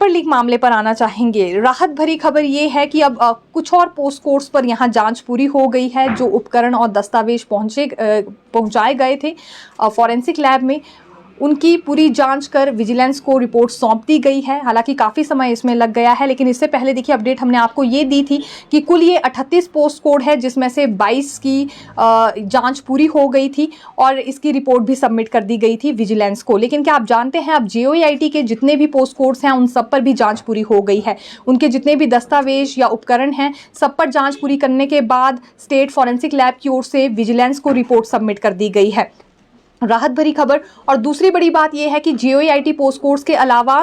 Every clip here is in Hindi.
पेपर लीक मामले पर आना चाहेंगे। राहत भरी खबर ये है कि अब कुछ और पोस्ट कोर्स पर यहाँ जांच पूरी हो गई है। जो उपकरण और दस्तावेज पहुंचाए गए थे फॉरेंसिक लैब में, उनकी पूरी जांच कर विजिलेंस को रिपोर्ट सौंप दी गई है। हालांकि काफ़ी समय इसमें लग गया है, लेकिन इससे पहले देखिए अपडेट हमने आपको ये दी थी कि कुल ये 38 पोस्ट कोड है, जिसमें से 22 की जांच पूरी हो गई थी और इसकी रिपोर्ट भी सबमिट कर दी गई थी विजिलेंस को। लेकिन क्या आप जानते हैं, अब JOAIT के जितने भी पोस्ट कोड्स हैं उन सब पर भी जाँच पूरी हो गई है। उनके जितने भी दस्तावेज या उपकरण हैं सब पर जाँच पूरी करने के बाद स्टेट फॉरेंसिक लैब की ओर से विजिलेंस को रिपोर्ट सबमिट कर दी गई है। राहत भरी खबर। और दूसरी बड़ी बात यह है कि JOAIT पोस्ट कोर्स के अलावा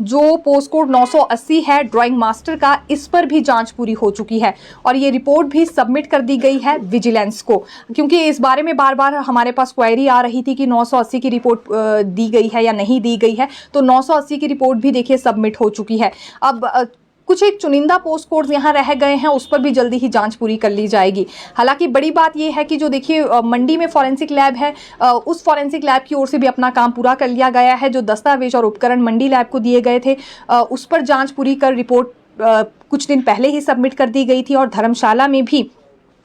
जो पोस्ट कोड 980 है ड्राइंग मास्टर का, इस पर भी जांच पूरी हो चुकी है और ये रिपोर्ट भी सबमिट कर दी गई है विजिलेंस को। क्योंकि इस बारे में बार बार हमारे पास क्वेरी आ रही थी कि 980 की रिपोर्ट दी गई है या नहीं दी गई है, तो 980 की रिपोर्ट भी देखिए सबमिट हो चुकी है। अब कुछ एक चुनिंदा पोस्ट कोड्स यहाँ रह गए हैं, उस पर भी जल्दी ही जांच पूरी कर ली जाएगी। हालांकि बड़ी बात यह है कि जो देखिए मंडी में फॉरेंसिक लैब है, उस फॉरेंसिक लैब की ओर से भी अपना काम पूरा कर लिया गया है। जो दस्तावेज और उपकरण मंडी लैब को दिए गए थे उस पर जांच पूरी कर रिपोर्ट कुछ दिन पहले ही सबमिट कर दी गई थी। और धर्मशाला में भी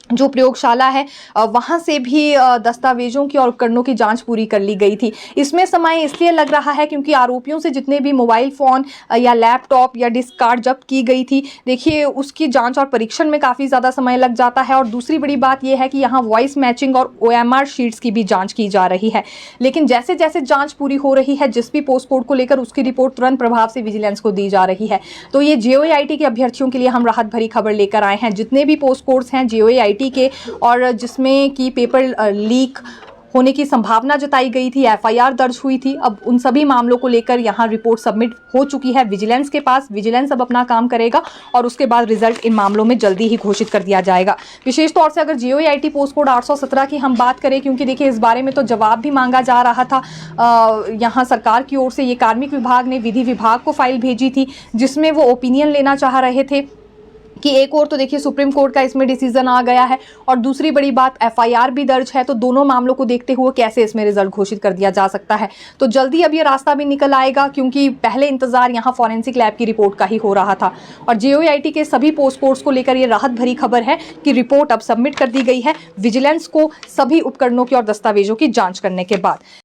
जो प्रयोगशाला है वहाँ से भी दस्तावेजों की और उपकरणों की जांच पूरी कर ली गई थी। इसमें समय इसलिए लग रहा है क्योंकि आरोपियों से जितने भी मोबाइल फ़ोन या लैपटॉप या डिस्क कार्ड जब्त की गई थी, देखिए उसकी जांच और परीक्षण में काफ़ी ज़्यादा समय लग जाता है। और दूसरी बड़ी बात यह है कि यहाँ वॉइस मैचिंग और OMR शीट्स की भी जाँच की जा रही है। लेकिन जैसे जैसे जाँच पूरी हो रही है, जिस भी पोस्ट कोड को लेकर उसकी रिपोर्ट तुरंत प्रभाव से विजिलेंस को दी जा रही है। तो ये JOAIT के अभ्यर्थियों के लिए हम राहत भरी खबर लेकर आए हैं। जितने भी पोस्ट कोड्स हैं JOAIT के और जिसमें कि पेपर लीक होने की संभावना जताई गई थी, FIR दर्ज हुई थी, अब उन सभी मामलों को लेकर यहाँ रिपोर्ट सबमिट हो चुकी है विजिलेंस के पास। विजिलेंस अब अपना काम करेगा और उसके बाद रिजल्ट इन मामलों में जल्दी ही घोषित कर दिया जाएगा। विशेष तौर से अगर JOAIT पोस्ट कोड 817 की हम बात करें, क्योंकि देखिए इस बारे में तो जवाब भी मांगा जा रहा था। यहाँ सरकार की ओर से ये कार्मिक विभाग ने विधि विभाग को फाइल भेजी थी, जिसमें वो ओपिनियन लेना चाह रहे थे कि एक और तो देखिए सुप्रीम कोर्ट का इसमें डिसीजन आ गया है और दूसरी बड़ी बात FIR भी दर्ज है। तो दोनों मामलों को देखते हुए कैसे इसमें रिजल्ट घोषित कर दिया जा सकता है। तो जल्दी अब ये रास्ता भी निकल आएगा, क्योंकि पहले इंतजार यहाँ फॉरेंसिक लैब की रिपोर्ट का ही हो रहा था। और JOAIT के सभी पोस्ट कोड्स को लेकर ये राहत भरी खबर है कि रिपोर्ट अब सबमिट कर दी गई है विजिलेंस को, सभी उपकरणों की और दस्तावेजों की जाँच करने के बाद।